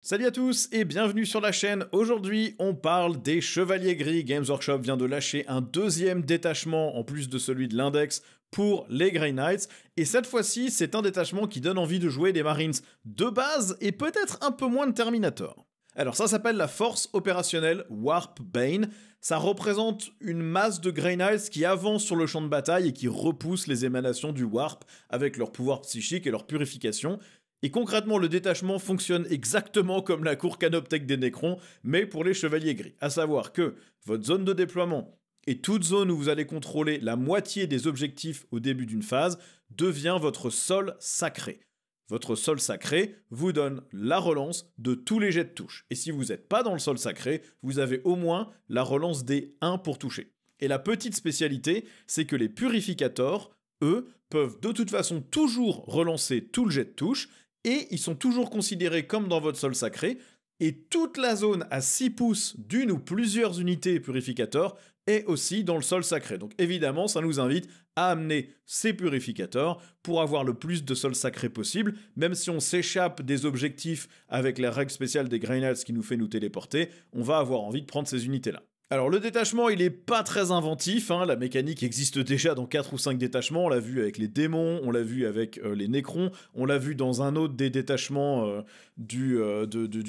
Salut à tous et bienvenue sur la chaîne. Aujourd'hui, on parle des Chevaliers Gris. Games Workshop vient de lâcher un deuxième détachement en plus de celui de l'index pour les Grey Knights. Et cette fois-ci, c'est un détachement qui donne envie de jouer des Marines de base et peut-être un peu moins de Terminator. Alors ça s'appelle la force opérationnelle Warp Bane. Ça représente une masse de Grey Knights qui avancent sur le champ de bataille et qui repoussent les émanations du Warp avec leur pouvoir psychique et leur purification. Et concrètement, le détachement fonctionne exactement comme la cour canoptèque des Nécrons, mais pour les Chevaliers Gris. À savoir que votre zone de déploiement et toute zone où vous allez contrôler la moitié des objectifs au début d'une phase devient votre sol sacré. Votre sol sacré vous donne la relance de tous les jets de touche. Et si vous n'êtes pas dans le sol sacré, vous avez au moins la relance des 1 pour toucher. Et la petite spécialité, c'est que les purificators, eux, peuvent de toute façon toujours relancer tout le jet de touche, et ils sont toujours considérés comme dans votre sol sacré, et toute la zone à 6 pouces d'une ou plusieurs unités purificateurs est aussi dans le sol sacré. Donc évidemment, ça nous invite à amener ces purificateurs pour avoir le plus de sol sacré possible, même si on s'échappe des objectifs avec la règle spéciale des Grey Knights qui nous fait nous téléporter, on va avoir envie de prendre ces unités-là. Alors le détachement, il est pas très inventif, hein. La mécanique existe déjà dans 4 ou 5 détachements, on l'a vu avec les démons, on l'a vu avec les Nécrons, on l'a vu dans un autre des détachements du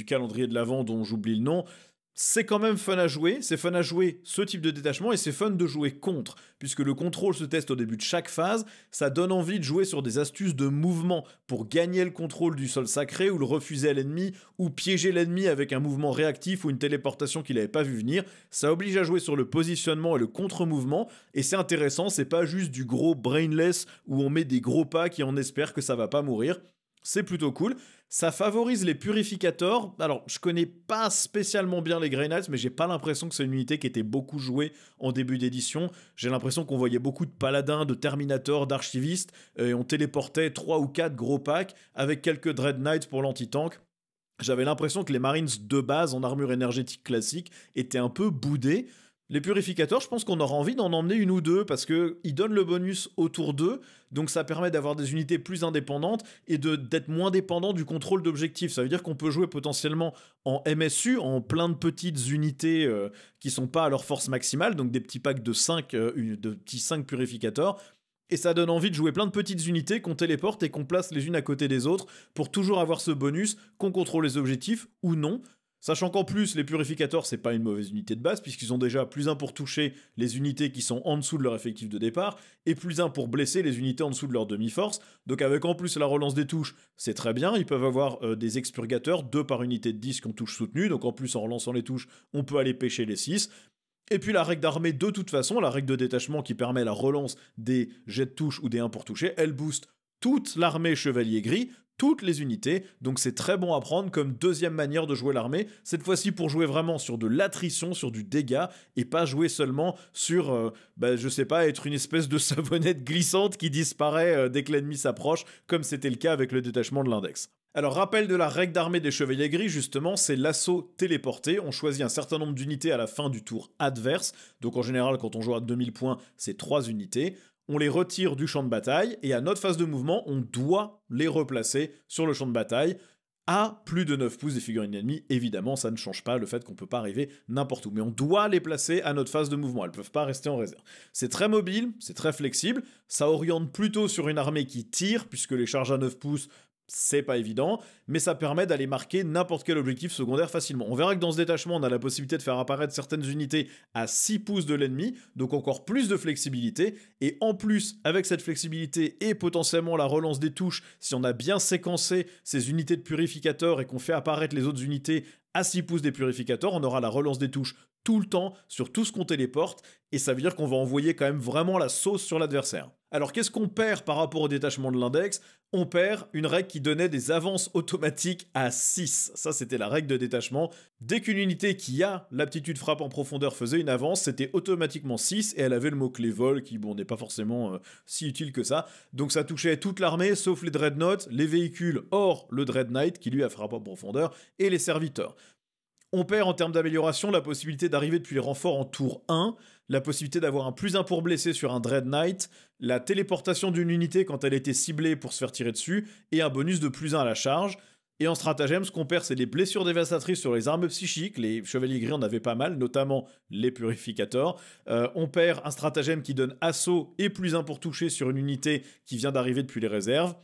calendrier de l'Avent dont j'oublie le nom. C'est quand même fun à jouer, c'est fun à jouer ce type de détachement et c'est fun de jouer contre, puisque le contrôle se teste au début de chaque phase, ça donne envie de jouer sur des astuces de mouvement pour gagner le contrôle du sol sacré ou le refuser à l'ennemi, ou piéger l'ennemi avec un mouvement réactif ou une téléportation qu'il n'avait pas vu venir. Ça oblige à jouer sur le positionnement et le contre-mouvement, et c'est intéressant, c'est pas juste du gros brainless où on met des gros packs et on espère que ça va pas mourir. C'est plutôt cool. Ça favorise les purificateurs. Alors, je connais pas spécialement bien les Grey Knights, mais j'ai pas l'impression que c'est une unité qui était beaucoup jouée en début d'édition. J'ai l'impression qu'on voyait beaucoup de paladins, de terminators, d'archivistes, et on téléportait 3 ou 4 gros packs avec quelques Dread Knights pour l'anti-tank. J'avais l'impression que les Marines de base en armure énergétique classique étaient un peu boudés. Les purificateurs, je pense qu'on aura envie d'en emmener une ou deux parce qu'ils donnent le bonus autour d'eux, donc ça permet d'avoir des unités plus indépendantes et d'être moins dépendant du contrôle d'objectifs. Ça veut dire qu'on peut jouer potentiellement en MSU, en plein de petites unités qui sont pas à leur force maximale, donc des petits packs de 5, de petits 5 purificateurs. Et ça donne envie de jouer plein de petites unités qu'on téléporte et qu'on place les unes à côté des autres pour toujours avoir ce bonus, qu'on contrôle les objectifs ou non. Sachant qu'en plus, les purificateurs, c'est pas une mauvaise unité de base, puisqu'ils ont déjà plus 1 pour toucher les unités qui sont en dessous de leur effectif de départ, et plus 1 pour blesser les unités en dessous de leur demi-force. Donc avec en plus la relance des touches, c'est très bien. Ils peuvent avoir des expurgateurs, 2 par unité de 10 qui ont touche soutenue, donc en plus en relançant les touches, on peut aller pêcher les 6. Et puis la règle d'armée, de toute façon, la règle de détachement qui permet la relance des jets de touche ou des 1 pour toucher, elle booste toute l'armée Chevalier Gris, toutes les unités, donc c'est très bon à prendre comme deuxième manière de jouer l'armée, cette fois-ci pour jouer vraiment sur de l'attrition, sur du dégât, et pas jouer seulement sur, je sais pas, être une espèce de savonnette glissante qui disparaît dès que l'ennemi s'approche, comme c'était le cas avec le détachement de l'index. Alors rappel de la règle d'armée des Chevaliers Gris, justement, c'est l'assaut téléporté. On choisit un certain nombre d'unités à la fin du tour adverse, donc en général quand on joue à 2000 points, c'est 3 unités. On les retire du champ de bataille, et à notre phase de mouvement, on doit les replacer sur le champ de bataille à plus de 9 pouces des figurines ennemies. Évidemment, ça ne change pas le fait qu'on peut pas arriver n'importe où, mais on doit les placer à notre phase de mouvement, elles peuvent pas rester en réserve. C'est très mobile, c'est très flexible, ça oriente plutôt sur une armée qui tire, puisque les charges à 9 pouces, c'est pas évident, mais ça permet d'aller marquer n'importe quel objectif secondaire facilement. On verra que dans ce détachement, on a la possibilité de faire apparaître certaines unités à 6 pouces de l'ennemi, donc encore plus de flexibilité, et en plus, avec cette flexibilité et potentiellement la relance des touches, si on a bien séquencé ces unités de purificateurs et qu'on fait apparaître les autres unités à 6 pouces des purificateurs, on aura la relance des touches tout le temps sur tout ce qu'on téléporte, et ça veut dire qu'on va envoyer quand même vraiment la sauce sur l'adversaire. Alors qu'est-ce qu'on perd par rapport au détachement de l'index? On perd une règle qui donnait des avances automatiques à 6. Ça, c'était la règle de détachement. Dès qu'une unité qui a l'aptitude frappe en profondeur faisait une avance, c'était automatiquement 6, et elle avait le mot-clé vol, qui, bon, n'est pas forcément si utile que ça. Donc ça touchait toute l'armée, sauf les Dreadnoughts, les véhicules hors le Dread Knight, qui lui a frappe en profondeur, et les serviteurs. On perd en termes d'amélioration la possibilité d'arriver depuis les renforts en tour 1, la possibilité d'avoir un +1 pour blesser sur un Dread Knight, la téléportation d'une unité quand elle était ciblée pour se faire tirer dessus, et un bonus de +1 à la charge. Et en stratagème, ce qu'on perd, c'est les blessures dévastatrices sur les armes psychiques. Les chevaliers gris en avaient pas mal, notamment les purificateurs. On perd un stratagème qui donne assaut et plus 1 pour toucher sur une unité qui vient d'arriver depuis les réserves.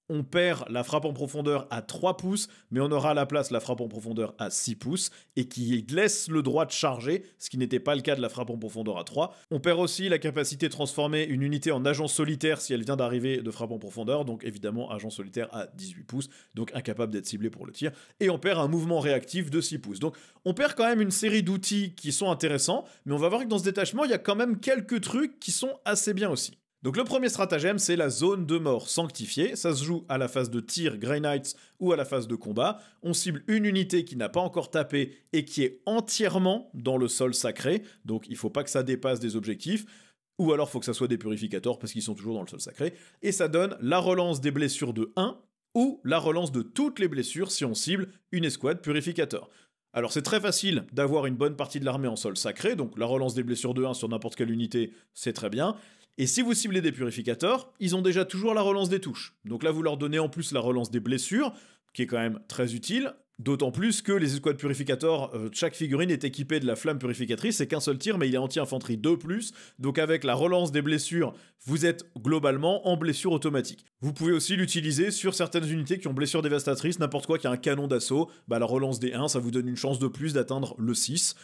On perd la frappe en profondeur à 3 pouces, mais on aura à la place la frappe en profondeur à 6 pouces, et qui laisse le droit de charger, ce qui n'était pas le cas de la frappe en profondeur à 3. On perd aussi la capacité de transformer une unité en agent solitaire si elle vient d'arriver de frappe en profondeur, donc évidemment agent solitaire à 18 pouces, donc incapable d'être ciblé pour le tir. Et on perd un mouvement réactif de 6 pouces. Donc on perd quand même une série d'outils qui sont intéressants, mais on va voir que dans ce détachement, il y a quand même quelques trucs qui sont assez bien aussi. Donc le premier stratagème, c'est la zone de mort sanctifiée. Ça se joue à la phase de tir Grey Knights ou à la phase de combat. On cible une unité qui n'a pas encore tapé et qui est entièrement dans le sol sacré. Donc il ne faut pas que ça dépasse des objectifs. Ou alors il faut que ça soit des purificateurs parce qu'ils sont toujours dans le sol sacré. Et ça donne la relance des blessures de 1 ou la relance de toutes les blessures si on cible une escouade purificateur. Alors c'est très facile d'avoir une bonne partie de l'armée en sol sacré, donc la relance des blessures de 1 sur n'importe quelle unité, c'est très bien. Et si vous ciblez des purificateurs, ils ont déjà toujours la relance des touches. Donc là, vous leur donnez en plus la relance des blessures, qui est quand même très utile. D'autant plus que les escouades purificateurs, chaque figurine est équipée de la flamme purificatrice, c'est qu'un seul tir, mais il est anti-infanterie 2+, donc avec la relance des blessures, vous êtes globalement en blessure automatique. Vous pouvez aussi l'utiliser sur certaines unités qui ont blessure dévastatrice, n'importe quoi qui a un canon d'assaut, bah la relance des 1, ça vous donne une chance de plus d'atteindre le 6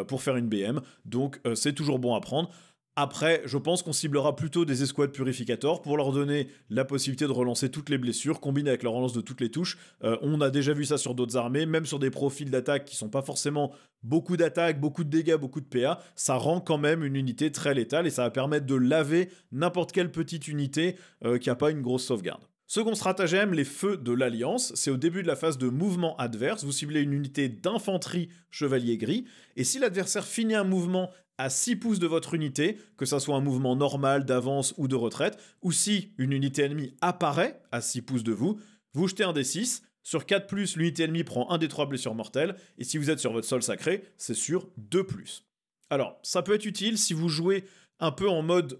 pour faire une BM, donc c'est toujours bon à prendre. Après, je pense qu'on ciblera plutôt des escouades purificateurs pour leur donner la possibilité de relancer toutes les blessures, combinées avec la relance de toutes les touches. On a déjà vu ça sur d'autres armées, même sur des profils d'attaque qui sont pas forcément beaucoup d'attaques, beaucoup de dégâts, beaucoup de PA, ça rend quand même une unité très létale et ça va permettre de laver n'importe quelle petite unité qui a pas une grosse sauvegarde. Second stratagème, les feux de l'Alliance. C'est au début de la phase de mouvement adverse. Vous ciblez une unité d'infanterie chevalier gris. Et si l'adversaire finit un mouvement à 6 pouces de votre unité, que ça soit un mouvement normal, d'avance ou de retraite, ou si une unité ennemie apparaît à 6 pouces de vous, vous jetez un D6. Sur 4+, l'unité ennemie prend un des 3 blessures mortelles. Et si vous êtes sur votre sol sacré, c'est sur 2+. Alors, ça peut être utile si vous jouez un peu en mode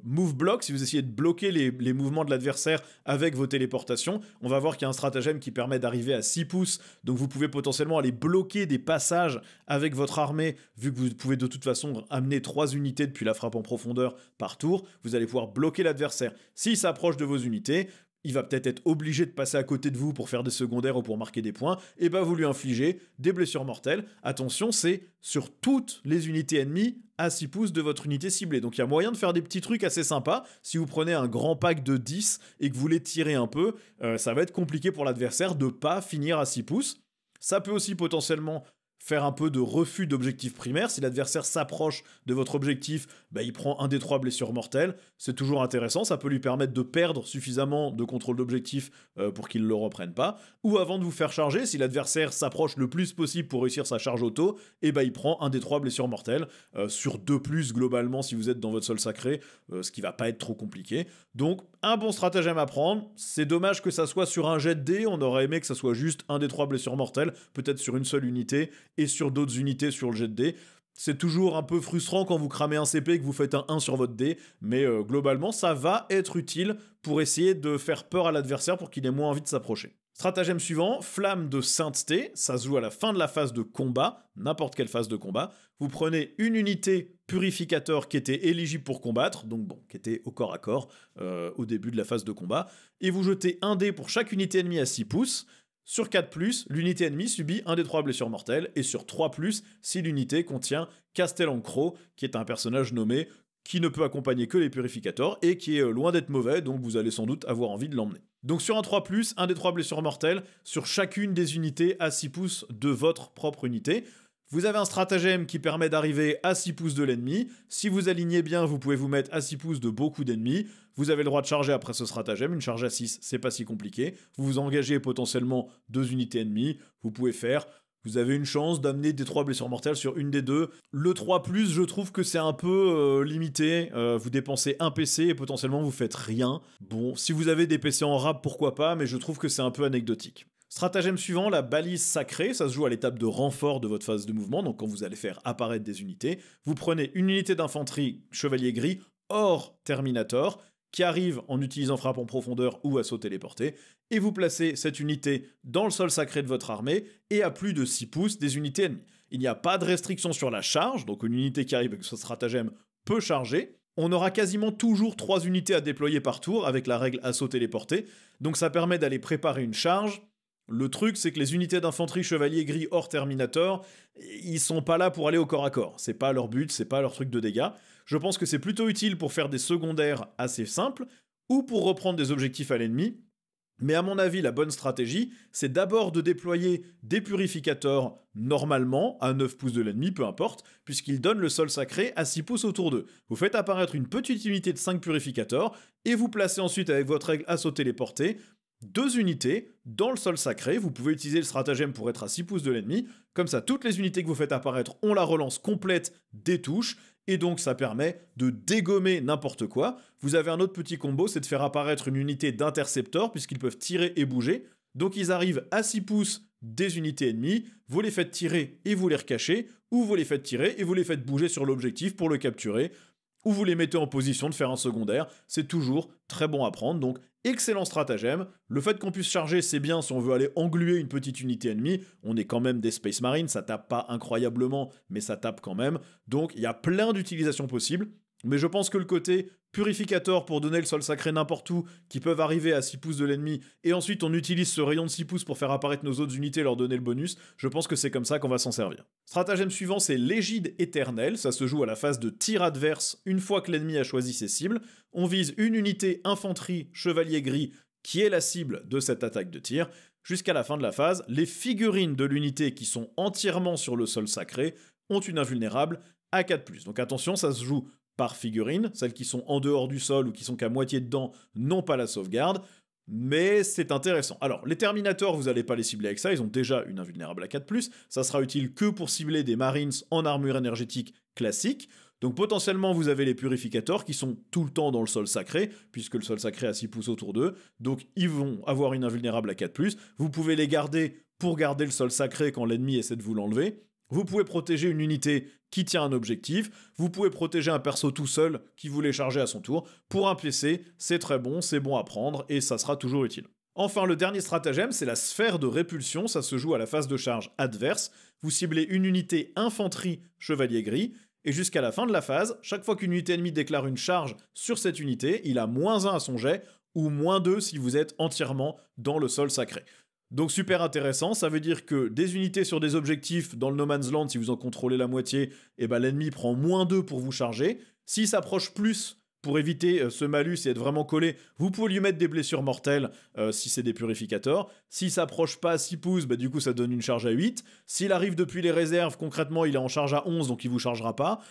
move block, si vous essayez de bloquer les mouvements de l'adversaire avec vos téléportations. On va voir qu'il y a un stratagème qui permet d'arriver à 6 pouces, donc vous pouvez potentiellement aller bloquer des passages avec votre armée, vu que vous pouvez de toute façon amener 3 unités depuis la frappe en profondeur par tour, vous allez pouvoir bloquer l'adversaire. S'il s'approche de vos unités, il va peut-être être obligé de passer à côté de vous pour faire des secondaires ou pour marquer des points, et bah vous lui infligez des blessures mortelles. Attention, c'est sur toutes les unités ennemies à 6 pouces de votre unité ciblée. Donc il y a moyen de faire des petits trucs assez sympas. Si vous prenez un grand pack de 10 et que vous voulez tirer un peu, ça va être compliqué pour l'adversaire de pas finir à 6 pouces. Ça peut aussi potentiellement faire un peu de refus d'objectif primaire. Si l'adversaire s'approche de votre objectif, bah, il prend un des 3 blessures mortelles. C'est toujours intéressant, ça peut lui permettre de perdre suffisamment de contrôle d'objectif pour qu'il ne le reprenne pas. Ou avant de vous faire charger, si l'adversaire s'approche le plus possible pour réussir sa charge auto, et bah, il prend un des 3 blessures mortelles sur 2+ globalement si vous êtes dans votre sol sacré, ce qui va pas être trop compliqué. Donc un bon stratagème à prendre. C'est dommage que ça soit sur un jet de dés, on aurait aimé que ça soit juste un des 3 blessures mortelles, peut-être sur une seule unité, et sur d'autres unités sur le jet de dés. C'est toujours un peu frustrant quand vous cramez un CP et que vous faites un 1 sur votre dé, mais globalement, ça va être utile pour essayer de faire peur à l'adversaire pour qu'il ait moins envie de s'approcher. Stratagème suivant, flamme de sainteté, ça se joue à la fin de la phase de combat, n'importe quelle phase de combat. Vous prenez une unité purificateur qui était éligible pour combattre, donc bon, qui était au corps à corps au début de la phase de combat, et vous jetez un dé pour chaque unité ennemie à 6 pouces. Sur 4+, l'unité ennemie subit un des 3 blessures mortelles, et sur 3+, si l'unité contient Castellancro, qui est un personnage nommé qui ne peut accompagner que les purificateurs, et qui est loin d'être mauvais, donc vous allez sans doute avoir envie de l'emmener. Donc sur un 3+, un des 3 blessures mortelles, sur chacune des unités à 6 pouces de votre propre unité. Vous avez un stratagème qui permet d'arriver à 6 pouces de l'ennemi. Si vous alignez bien, vous pouvez vous mettre à 6 pouces de beaucoup d'ennemis. Vous avez le droit de charger après ce stratagème. Une charge à 6, c'est pas si compliqué. Vous vous engagez potentiellement 2 unités ennemies. Vous pouvez faire. Vous avez une chance d'amener des 3 blessures mortelles sur une des 2. Le 3+, je trouve que c'est un peu limité. Vous dépensez un PC et potentiellement vous faites rien. Bon, si vous avez des PC en rab, pourquoi pas, mais je trouve que c'est un peu anecdotique. Stratagème suivant, la balise sacrée, ça se joue à l'étape de renfort de votre phase de mouvement, donc quand vous allez faire apparaître des unités, vous prenez une unité d'infanterie chevalier gris hors Terminator, qui arrive en utilisant frappe en profondeur ou assaut téléporté, et vous placez cette unité dans le sol sacré de votre armée et à plus de 6 pouces des unités ennemies. Il n'y a pas de restriction sur la charge, donc une unité qui arrive avec ce stratagème peut charger. On aura quasiment toujours 3 unités à déployer par tour avec la règle assaut téléporté, donc ça permet d'aller préparer une charge. Le truc, c'est que les unités d'infanterie chevalier gris hors Terminator, ils sont pas là pour aller au corps à corps. C'est pas leur but, c'est pas leur truc de dégâts. Je pense que c'est plutôt utile pour faire des secondaires assez simples, ou pour reprendre des objectifs à l'ennemi. Mais à mon avis, la bonne stratégie, c'est d'abord de déployer des purificateurs normalement, à 9 pouces de l'ennemi, peu importe, puisqu'ils donnent le sol sacré à 6 pouces autour d'eux. Vous faites apparaître une petite unité de 5 purificateurs, et vous placez ensuite avec votre règle assaut téléporté 2 unités dans le sol sacré. Vous pouvez utiliser le stratagème pour être à 6 pouces de l'ennemi. Comme ça, toutes les unités que vous faites apparaître ont la relance complète des touches. Et donc, ça permet de dégommer n'importe quoi. Vous avez un autre petit combo, c'est de faire apparaître une unité d'intercepteurs, puisqu'ils peuvent tirer et bouger. Donc, ils arrivent à 6 pouces des unités ennemies. Vous les faites tirer et vous les recachez. Ou vous les faites tirer et vous les faites bouger sur l'objectif pour le capturer. Ou vous les mettez en position de faire un secondaire, c'est toujours très bon à prendre, donc excellent stratagème. Le fait qu'on puisse charger, c'est bien si on veut aller engluer une petite unité ennemie, on est quand même des Space Marines, ça tape pas incroyablement, mais ça tape quand même, donc il y a plein d'utilisations possibles. Mais je pense que le côté purificateur pour donner le sol sacré n'importe où, qui peuvent arriver à 6 pouces de l'ennemi, et ensuite on utilise ce rayon de 6 pouces pour faire apparaître nos autres unités et leur donner le bonus, je pense que c'est comme ça qu'on va s'en servir. Stratagème suivant, c'est l'égide éternelle, ça se joue à la phase de tir adverse une fois que l'ennemi a choisi ses cibles. On vise une unité infanterie chevalier gris qui est la cible de cette attaque de tir. Jusqu'à la fin de la phase, les figurines de l'unité qui sont entièrement sur le sol sacré ont une invulnérable à 4+. Donc attention, ça se joue par figurines, celles qui sont en dehors du sol ou qui sont qu'à moitié dedans n'ont pas la sauvegarde, mais c'est intéressant. Alors, les Terminators, vous n'allez pas les cibler avec ça, ils ont déjà une invulnérable à 4+, ça sera utile que pour cibler des Marines en armure énergétique classique, donc potentiellement vous avez les Purificators qui sont tout le temps dans le sol sacré, puisque le sol sacré a 6 pouces autour d'eux, donc ils vont avoir une invulnérable à 4+, vous pouvez les garder pour garder le sol sacré quand l'ennemi essaie de vous l'enlever. Vous pouvez protéger une unité qui tient un objectif, vous pouvez protéger un perso tout seul qui voulait charger à son tour. Pour un PC, c'est très bon, c'est bon à prendre et ça sera toujours utile. Enfin, le dernier stratagème, c'est la sphère de répulsion, ça se joue à la phase de charge adverse. Vous ciblez une unité infanterie chevalier gris, et jusqu'à la fin de la phase, chaque fois qu'une unité ennemie déclare une charge sur cette unité, il a -1 à son jet, ou -2 si vous êtes entièrement dans le sol sacré. Donc super intéressant, ça veut dire que des unités sur des objectifs dans le No Man's Land, si vous en contrôlez la moitié, et ben l'ennemi prend -2 pour vous charger. S'il s'approche plus pour éviter ce malus et être vraiment collé, vous pouvez lui mettre des blessures mortelles si c'est des purificateurs. S'il s'approche pas à 6 pouces, bah, du coup ça donne une charge à 8. S'il arrive depuis les réserves, concrètement il est en charge à 11, donc il vous chargera pas.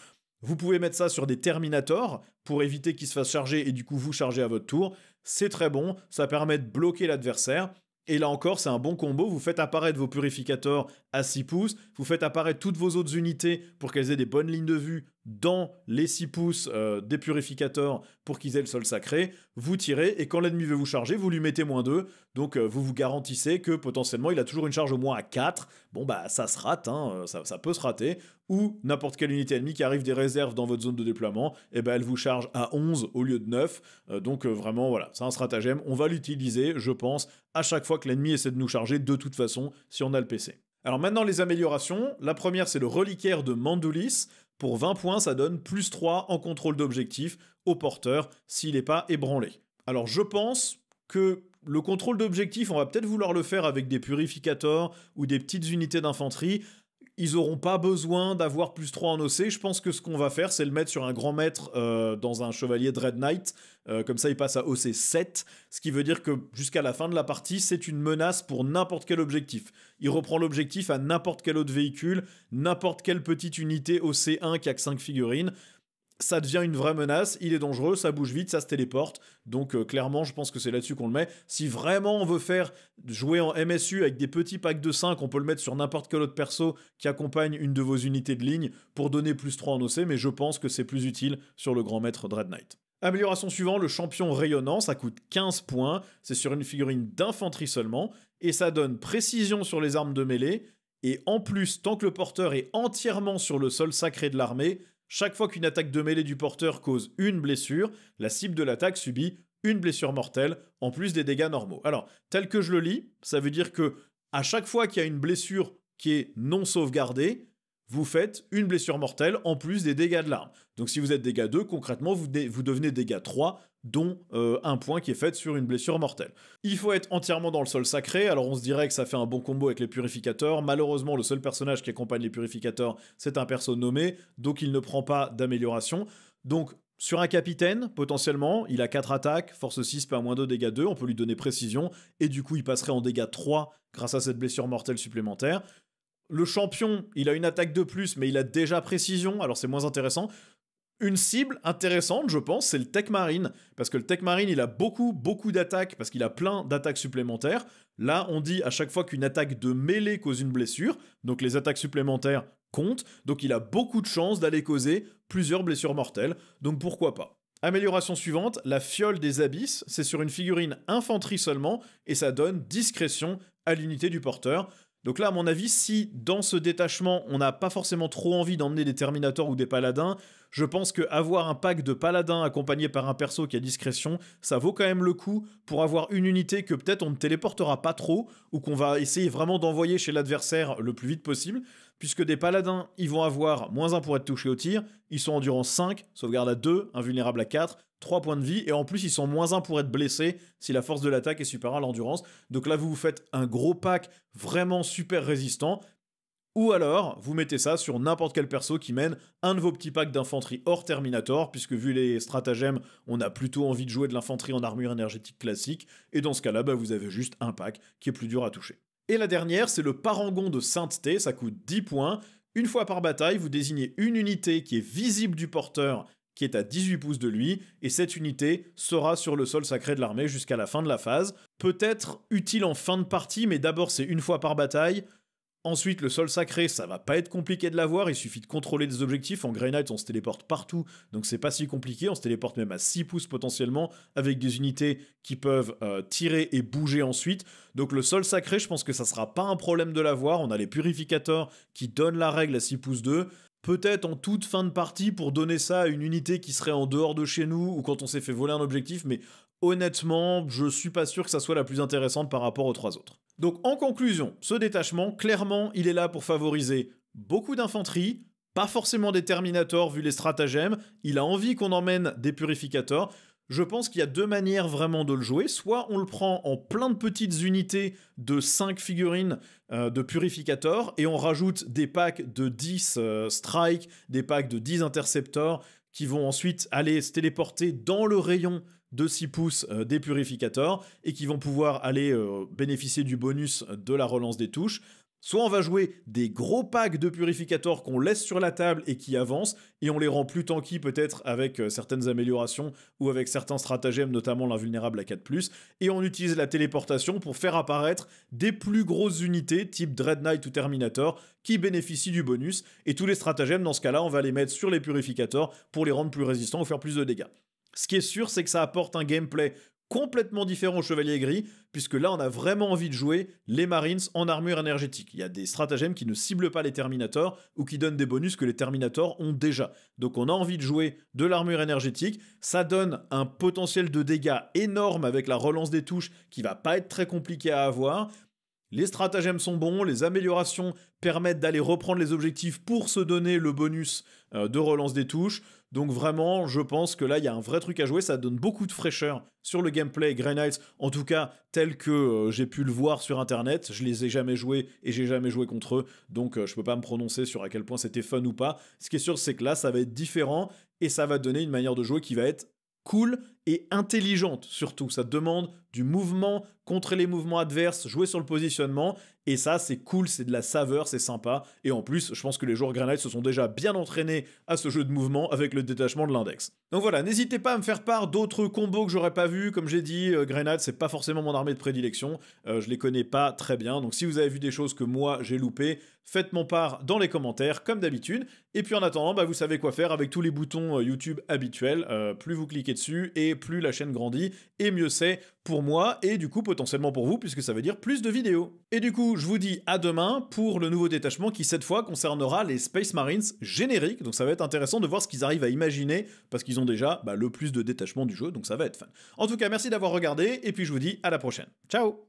Vous pouvez mettre ça sur des Terminators pour éviter qu'il se fasse charger et du coup vous chargez à votre tour. C'est très bon, ça permet de bloquer l'adversaire. Et là encore, c'est un bon combo, vous faites apparaître vos purificateurs à 6 pouces, vous faites apparaître toutes vos autres unités pour qu'elles aient des bonnes lignes de vue dans les 6 pouces des purificateurs pour qu'ils aient le sol sacré, vous tirez, et quand l'ennemi veut vous charger, vous lui mettez -2, donc vous vous garantissez que potentiellement il a toujours une charge au moins à 4, bon bah ça se rate, hein, ça peut se rater, ou n'importe quelle unité ennemie qui arrive des réserves dans votre zone de déploiement, et ben elle vous charge à 11 au lieu de 9, donc vraiment voilà, c'est un stratagème, on va l'utiliser, je pense, à chaque fois que l'ennemi essaie de nous charger de toute façon, si on a le PC. Alors maintenant les améliorations, la première c'est le reliquaire de Mandulis. Pour 20 points, ça donne +3 en contrôle d'objectif au porteur s'il n'est pas ébranlé. Alors je pense que le contrôle d'objectif, on va peut-être vouloir le faire avec des purificateurs ou des petites unités d'infanterie. Ils n'auront pas besoin d'avoir +3 en OC. Je pense que ce qu'on va faire, c'est le mettre sur un grand maître dans un chevalier Dread Knight. Comme ça, il passe à OC 7. Ce qui veut dire que jusqu'à la fin de la partie, c'est une menace pour n'importe quel objectif. Il reprend l'objectif à n'importe quel autre véhicule, n'importe quelle petite unité OC 1 qui a que 5 figurines. Ça devient une vraie menace, il est dangereux, ça bouge vite, ça se téléporte, donc clairement je pense que c'est là-dessus qu'on le met. Si vraiment on veut faire jouer en MSU avec des petits packs de 5, on peut le mettre sur n'importe quel autre perso qui accompagne une de vos unités de ligne pour donner +3 en OC, mais je pense que c'est plus utile sur le grand maître Dread Knight. Amélioration suivante, le champion rayonnant, ça coûte 15 points, c'est sur une figurine d'infanterie seulement, et ça donne précision sur les armes de mêlée, et en plus, tant que le porteur est entièrement sur le sol sacré de l'armée, chaque fois qu'une attaque de mêlée du porteur cause une blessure, la cible de l'attaque subit une blessure mortelle en plus des dégâts normaux. Alors, tel que je le lis, ça veut dire que à chaque fois qu'il y a une blessure qui est non sauvegardée, vous faites une blessure mortelle en plus des dégâts de l'arme. Donc si vous êtes dégâts 2, concrètement, vous devenez dégâts 3, dont un point qui est fait sur une blessure mortelle. Il faut être entièrement dans le sol sacré, alors on se dirait que ça fait un bon combo avec les purificateurs. Malheureusement, le seul personnage qui accompagne les purificateurs, c'est un perso nommé, donc il ne prend pas d'amélioration. Donc sur un capitaine, potentiellement, il a 4 attaques, force 6, PA-2, dégâts 2, on peut lui donner précision, et du coup il passerait en dégâts 3 grâce à cette blessure mortelle supplémentaire. Le champion, il a une attaque de plus, mais il a déjà précision, alors c'est moins intéressant. Une cible intéressante, je pense, c'est le Tech Marine, parce que le Tech Marine, il a beaucoup d'attaques, parce qu'il a plein d'attaques supplémentaires. Là, on dit à chaque fois qu'une attaque de mêlée cause une blessure, donc les attaques supplémentaires comptent, donc il a beaucoup de chances d'aller causer plusieurs blessures mortelles, donc pourquoi pas. Amélioration suivante, la fiole des abysses, c'est sur une figurine infanterie seulement, et ça donne discrétion à l'unité du porteur. Donc là, à mon avis, si dans ce détachement, on n'a pas forcément trop envie d'emmener des Terminators ou des Paladins, je pense qu'avoir un pack de Paladins accompagné par un perso qui a discrétion, ça vaut quand même le coup pour avoir une unité que peut-être on ne téléportera pas trop, ou qu'on va essayer vraiment d'envoyer chez l'adversaire le plus vite possible, puisque des Paladins, ils vont avoir -1 pour être touchés au tir, ils sont endurance 5, sauvegarde à 2, invulnérable à 4, 3 points de vie, et en plus ils sont -1 pour être blessés si la force de l'attaque est supérieure à l'endurance. Donc là vous vous faites un gros pack vraiment super résistant, ou alors vous mettez ça sur n'importe quel perso qui mène un de vos petits packs d'infanterie hors Terminator, puisque vu les stratagèmes, on a plutôt envie de jouer de l'infanterie en armure énergétique classique, et dans ce cas-là, vous avez juste un pack qui est plus dur à toucher. Et la dernière, c'est le Parangon de Sainteté, ça coûte 10 points. Une fois par bataille, vous désignez une unité qui est visible du porteur, qui est à 18 pouces de lui, et cette unité sera sur le sol sacré de l'armée jusqu'à la fin de la phase. Peut-être utile en fin de partie, mais d'abord c'est une fois par bataille. Ensuite, le sol sacré, ça va pas être compliqué de l'avoir, il suffit de contrôler des objectifs. En Grey Knight, on se téléporte partout, donc c'est pas si compliqué. On se téléporte même à 6 pouces potentiellement, avec des unités qui peuvent tirer et bouger ensuite. Donc le sol sacré, je pense que ça sera pas un problème de l'avoir. On a les purificateurs qui donnent la règle à 6 pouces 2. Peut-être en toute fin de partie pour donner ça à une unité qui serait en dehors de chez nous, ou quand on s'est fait voler un objectif, mais honnêtement, je suis pas sûr que ça soit la plus intéressante par rapport aux 3 autres. Donc en conclusion, ce détachement, clairement, il est là pour favoriser beaucoup d'infanterie, pas forcément des Terminators vu les stratagèmes, il a envie qu'on emmène des purificateurs. Je pense qu'il y a 2 manières vraiment de le jouer. Soit on le prend en plein de petites unités de 5 figurines de purificateurs et on rajoute des packs de 10 strike, des packs de 10 interceptors qui vont ensuite aller se téléporter dans le rayon de 6 pouces des purificateurs et qui vont pouvoir aller bénéficier du bonus de la relance des touches. Soit on va jouer des gros packs de purificateurs qu'on laisse sur la table et qui avancent, et on les rend plus tanky peut-être avec certaines améliorations ou avec certains stratagèmes, notamment l'invulnérable à 4+, et on utilise la téléportation pour faire apparaître des plus grosses unités type Dread Knight ou Terminator qui bénéficient du bonus, et tous les stratagèmes dans ce cas-là on va les mettre sur les purificateurs pour les rendre plus résistants ou faire plus de dégâts. Ce qui est sûr, c'est que ça apporte un gameplay complètement différent au Chevalier Gris, puisque là on a vraiment envie de jouer les Marines en armure énergétique. Il y a des stratagèmes qui ne ciblent pas les Terminators ou qui donnent des bonus que les Terminators ont déjà. Donc on a envie de jouer de l'armure énergétique, ça donne un potentiel de dégâts énorme avec la relance des touches qui va pas être très compliqué à avoir. Les stratagèmes sont bons, les améliorations permettent d'aller reprendre les objectifs pour se donner le bonus de relance des touches. Donc vraiment, je pense que là, il y a un vrai truc à jouer, ça donne beaucoup de fraîcheur sur le gameplay Grey Knights, en tout cas tel que j'ai pu le voir sur internet. Je les ai jamais joués et j'ai jamais joué contre eux, donc je peux pas me prononcer sur à quel point c'était fun ou pas. Ce qui est sûr, c'est que là, ça va être différent et ça va donner une manière de jouer qui va être cool et intelligente surtout. Ça demande du mouvement, contrer les mouvements adverses, jouer sur le positionnement, et ça c'est cool, c'est de la saveur, c'est sympa, et en plus je pense que les joueurs Grey Knight se sont déjà bien entraînés à ce jeu de mouvement avec le détachement de l'index. Donc voilà, n'hésitez pas à me faire part d'autres combos que j'aurais pas vu. Comme j'ai dit, Grey Knight c'est pas forcément mon armée de prédilection, je les connais pas très bien, donc si vous avez vu des choses que moi j'ai loupées, faites-moi part dans les commentaires comme d'habitude, et puis en attendant, vous savez quoi faire avec tous les boutons YouTube habituels, plus vous cliquez dessus et et plus la chaîne grandit, et mieux c'est pour moi, et du coup potentiellement pour vous, puisque ça veut dire plus de vidéos. Et du coup, je vous dis à demain pour le nouveau détachement qui cette fois concernera les Space Marines génériques, donc ça va être intéressant de voir ce qu'ils arrivent à imaginer, parce qu'ils ont déjà le plus de détachements du jeu, donc ça va être fun. En tout cas, merci d'avoir regardé, et puis je vous dis à la prochaine. Ciao!